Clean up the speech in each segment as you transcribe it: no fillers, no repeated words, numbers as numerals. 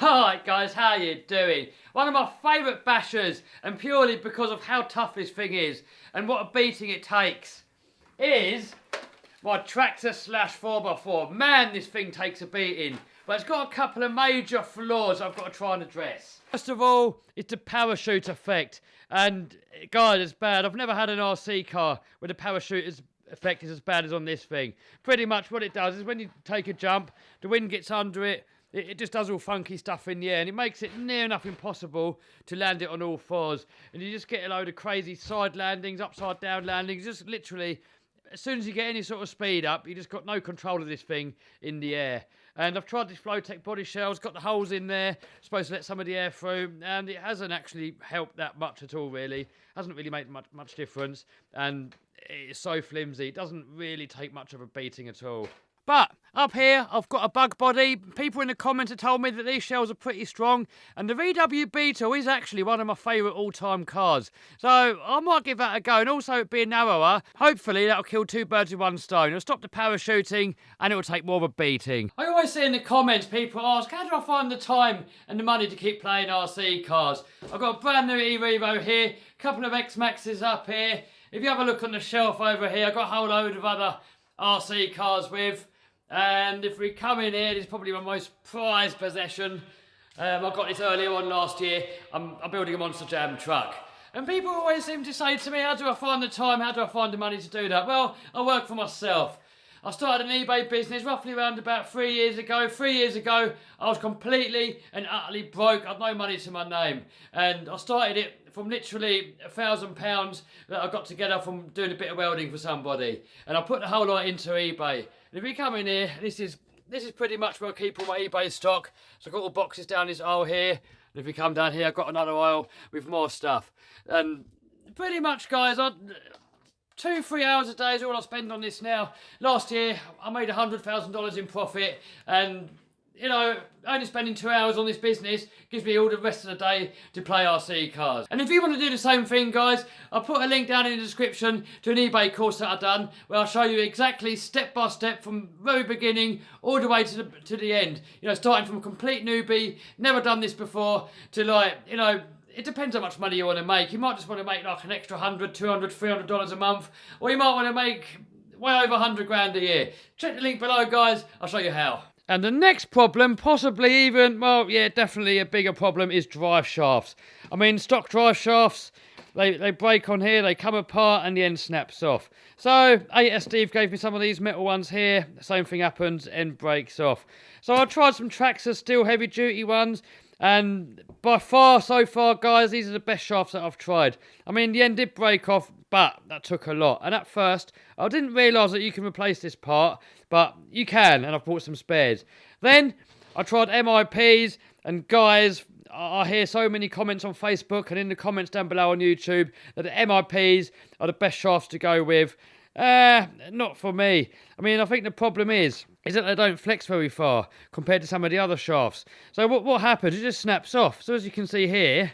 Alright guys, how you doing? One of my favourite bashers, and purely because of how tough this thing is and what a beating it takes, is my Traxxas Slash 4x4. Man, this thing takes a beating, but it's got a couple of major flaws I've got to try and address. First of all, it's the parachute effect, and God, it's bad. I've never had an RC car where the parachute effect is as bad as on this thing. Pretty much what it does is when you take a jump, the wind gets under it, it just does all funky stuff in the air, and it makes it near enough impossible to land it on all fours. And you just get a load of crazy side landings, upside down landings, just literally, as soon as you get any sort of speed up, you just got no control of this thing in the air. And I've tried this Flowtech Bodyshell, it's got the holes in there, supposed to let some of the air through, and it hasn't actually helped that much at all, really. Hasn't really made much difference, and it's so flimsy, it doesn't really take much of a beating at all. But up here, I've got a bug body. People in the comments have told me that these shells are pretty strong, and the VW Beetle is actually one of my favourite all-time cars. So I might give that a go, and also it being narrower, hopefully that'll kill two birds with one stone. It'll stop the parachuting, and it'll take more of a beating. I always see in the comments people ask, how do I find the time and the money to keep playing RC cars? I've got a brand new E-Revo here, a couple of X-maxes up here. If you have a look on the shelf over here, I've got a whole load of other RC cars with. And if we come in here, this is probably my most prized possession. I got this earlier on last year. I'm building a Monster Jam truck. And people always seem to say to me, how do I find the time, how do I find the money to do that? Well, I work for myself. I started an eBay business roughly around about 3 years ago. 3 years ago, I was completely and utterly broke. I had no money to my name. And I started it from literally £1,000 that I got together from doing a bit of welding for somebody. And I put the whole lot into eBay. And if we come in here, this is pretty much where I keep all my eBay stock. So I've got all boxes down this aisle here. And if we come down here, I've got another aisle with more stuff. And pretty much, guys, 2-3 hours a day is all I spend on this now. Last year, I made $100,000 in profit, and you know, only spending 2 hours on this business gives me all the rest of the day to play RC cars. And if you want to do the same thing, guys, I'll put a link down in the description to an eBay course that I've done, where I'll show you exactly step by step from very beginning all the way to the end. You know, starting from a complete newbie, never done this before, to like, you know, it depends how much money you want to make. You might just want to make like an extra $100, $200, $300 a month, or you might want to make way over 100 grand a year. Check the link below, guys. I'll show you how. And the next problem, possibly even, well, yeah, definitely a bigger problem, is drive shafts. I mean, stock drive shafts, they break on here, they come apart, and the end snaps off. So, Steve gave me some of these metal ones here. The same thing happens, end breaks off. So I tried some Traxxas steel heavy duty ones, and by far, so far, guys, these are the best shafts that I've tried. I mean, the end did break off, but that took a lot. And at first, I didn't realise that you can replace this part, but you can, and I've bought some spares. Then, I tried MIPs, and guys, I hear so many comments on Facebook and in the comments down below on YouTube that the MIPs are the best shafts to go with. Not for me. I mean, I think the problem is that they don't flex very far compared to some of the other shafts. So what happens? It just snaps off. So as you can see here,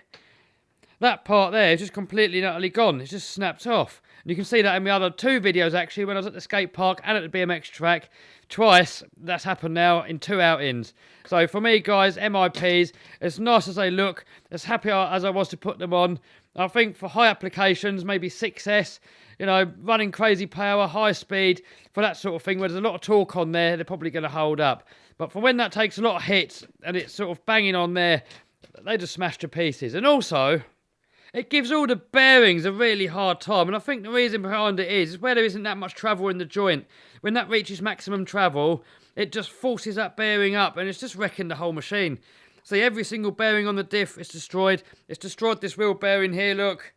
that part there is just completely and utterly gone. It just snaps off. And you can see that in my other two videos, actually, when I was at the skate park and at the BMX track. Twice, that's happened now in 2 outings. So for me, guys, MIPs, as nice as they look, as happy as I was to put them on, I think for high applications, maybe 6S, you know, running crazy power, high speed, for that sort of thing, where there's a lot of torque on there, they're probably going to hold up. But for when that takes a lot of hits, and it's sort of banging on there, they just smash to pieces. And also, it gives all the bearings a really hard time, and I think the reason behind it is where there isn't that much travel in the joint. When that reaches maximum travel, it just forces that bearing up, and it's just wrecking the whole machine. See, every single bearing on the diff is destroyed. It's destroyed this wheel bearing here, look.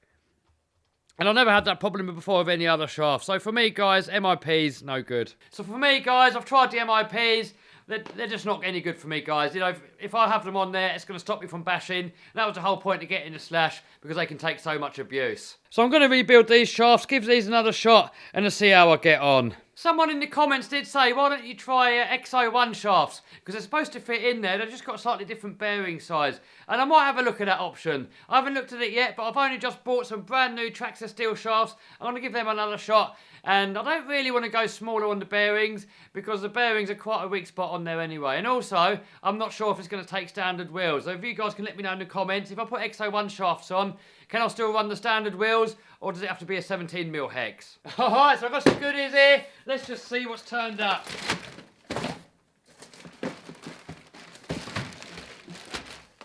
And I've never had that problem before with any other shaft. So for me, guys, MIPs, no good. So for me, guys, I've tried the MIPs. They're just not any good for me, guys. You know, if I have them on there, it's going to stop me from bashing. And that was the whole point of getting the Slash, because they can take so mumuch abuse. So I'm going to rebuild these shafts, give these another shot, and to see how I get on. Someone in the comments did say, why don't you try X01 shafts? Because they're supposed to fit in there. They've just got a slightly different bearing size. And I might have a look at that option. I haven't looked at it yet, but I've only just bought some brand new Traxxas steel shafts. I'm going to give them another shot And I don't really want to go smaller on the bearings because the bearings are quite a weak spot on there anyway. And also, I'm not sure if it's going to take standard wheels. So if you guys can let me know in the comments, if I put X01 shafts on, can I still run the standard wheels or does it have to be a 17mm hex? Alright, so I've got some goodies here. Let's just see what's turned up.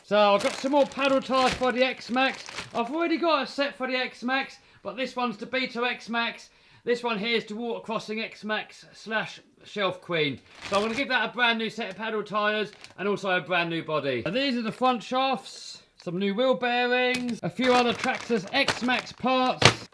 So I've got some more paddle tyres for the X-maxx. I've already got a set for the X-maxx, but this one's the Beta X-maxx. This one here is the water crossing X-maxx Slash Shelf Queen. So I'm going to give that a brand new set of paddle tyres and also a brand new body. And these are the front shafts, some new wheel bearings, a few other Traxxas X-maxx parts,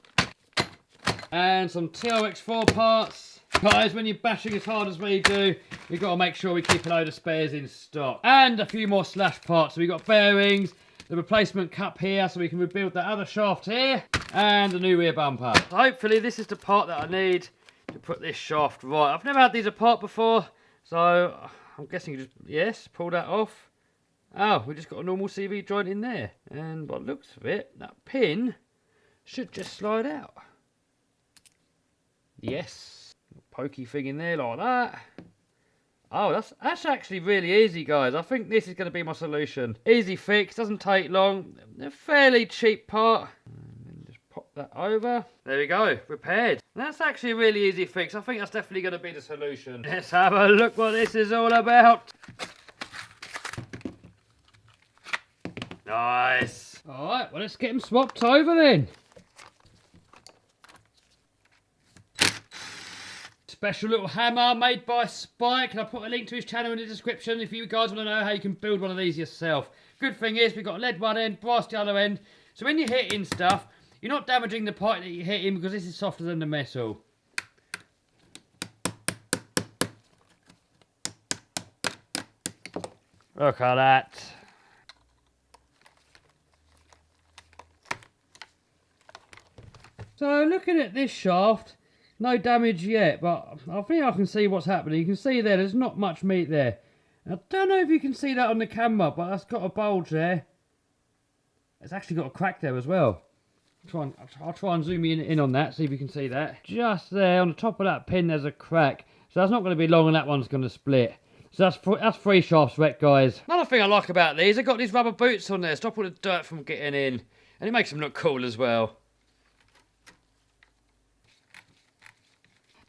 and some TRX4 parts. Guys, when you're bashing as hard as we do, we've got to make sure we keep a load of spares in stock. And a few more Slash parts. So we've got bearings, the replacement cup here so we can rebuild that other shaft here, and a new rear bumper. Hopefully this is the part that I need to put this shaft right. I've never had these apart before, so I'm guessing you just, yes, pull that off. Oh, we just got a normal CV joint in there. And by the looks of it, that pin should just slide out. Yes. Pokey thing in there like that. Oh, that's actually really easy, guys. I think this is going to be my solution. Easy fix, doesn't take long. A fairly cheap part. And then just pop that over. There we go, repaired. That's actually a really easy fix. I think that's definitely going to be the solution. Let's have a look what this is all about. Nice. Alright, well let's get them swapped over then. Special little hammer made by Spike, and I'll put a link to his channel in the description if you guys want to know how you can build one of these yourself. Good thing is we've got lead one end, brass the other end, so when you're hitting stuff, you're not damaging the part that you're hitting because this is softer than the metal. Look at that. So looking at this shaft, no damage yet, but I think I can see what's happening. You can see there's not much meat there. I don't know if you can see that on the camera, but that's got a bulge there. It's actually got a crack there as well. I'll try and zoom in on that, see if you can see that. Just there, on the top of that pin, there's a crack. So that's not going to be long and that one's going to split. So that's 3 shafts wrecked, guys. Another thing I like about these, they've got these rubber boots on there, stop all the dirt from getting in. And it makes them look cool as well.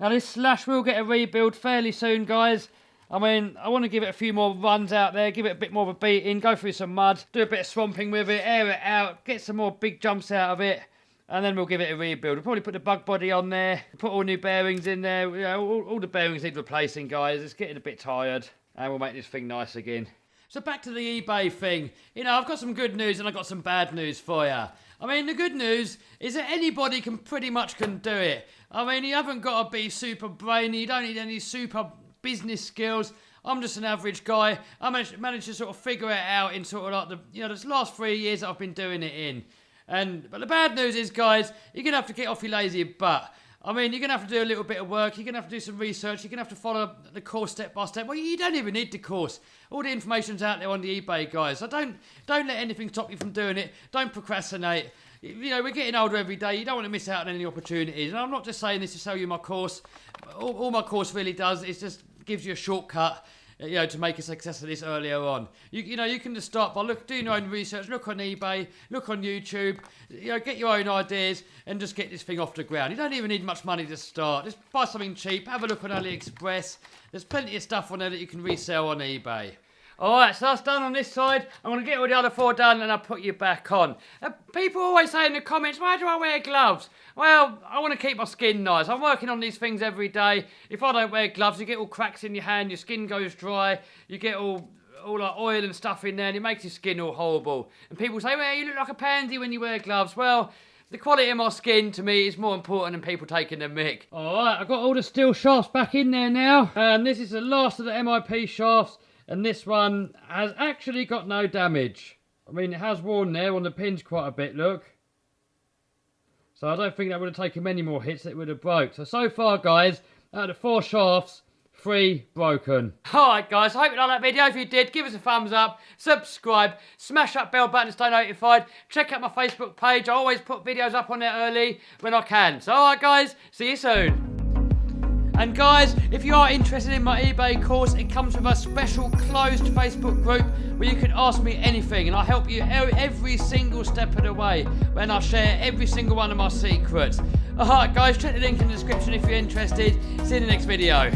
Now this Slash will get a rebuild fairly soon, guys. I mean, I want to give it a few more runs out there, give it a bit more of a beating, go through some mud, do a bit of swamping with it, air it out, get some more big jumps out of it, and then we'll give it a rebuild. We'll probably put the bug body on there, put all new bearings in there. You know, all the bearings need replacing, guys. It's getting a bit tired, and we'll make this thing nice again. So back to the eBay thing. You know, I've got some good news and I've got some bad news for you. I mean, the good news is that anybody can pretty much do it. I mean, you haven't got to be super brainy. You don't need any super business skills. I'm just an average guy. I managed to sort of figure it out in sort of like the last 3 years that I've been doing it in. But the bad news is, guys, you're going to have to get off your lazy butt. I mean, you're going to have to do a little bit of work. You're going to have to do some research. You're going to have to follow the course step by step. Well, you don't even need the course. All the information's out there on the eBay, guys. So don't let anything stop you from doing it. Don't procrastinate. You know, we're getting older every day. You don't want to miss out on any opportunities. And I'm not just saying this to sell you my course. All my course really does is just gives you a shortcut, you know, to make a success of this earlier on. You know, you can just start by doing your own research, look on eBay, look on YouTube, you know, get your own ideas and just get this thing off the ground. You don't even need much money to start. Just buy something cheap, have a look on AliExpress. There's plenty of stuff on there that you can resell on eBay. Alright, so that's done on this side. I'm going to get all the other 4 done and I'll put you back on. People always say in the comments, why do I wear gloves? Well, I want to keep my skin nice. I'm working on these things every day. If I don't wear gloves, you get all cracks in your hand, your skin goes dry, you get all like oil and stuff in there and it makes your skin all horrible. And people say, well, you look like a pansy when you wear gloves. Well, the quality of my skin to me is more important than people taking the mick. Alright, I've got all the steel shafts back in there now. And this is the last of the MIP shafts. And this one has actually got no damage. I mean, it has worn there on the pins quite a bit, look. So I don't think that would have taken many more hits that it would have broke. So far, guys, out of 4 shafts, 3 broken. Alright, guys, I hope you liked that video. If you did, give us a thumbs up, subscribe, smash that bell button to stay notified. Check out my Facebook page. I always put videos up on there early when I can. So, alright, guys, see you soon. And guys, if you are interested in my eBay course, it comes with a special closed Facebook group where you can ask me anything, and I'll help you every single step of the way when I share every single one of my secrets. Alright guys, check the link in the description if you're interested. See you in the next video.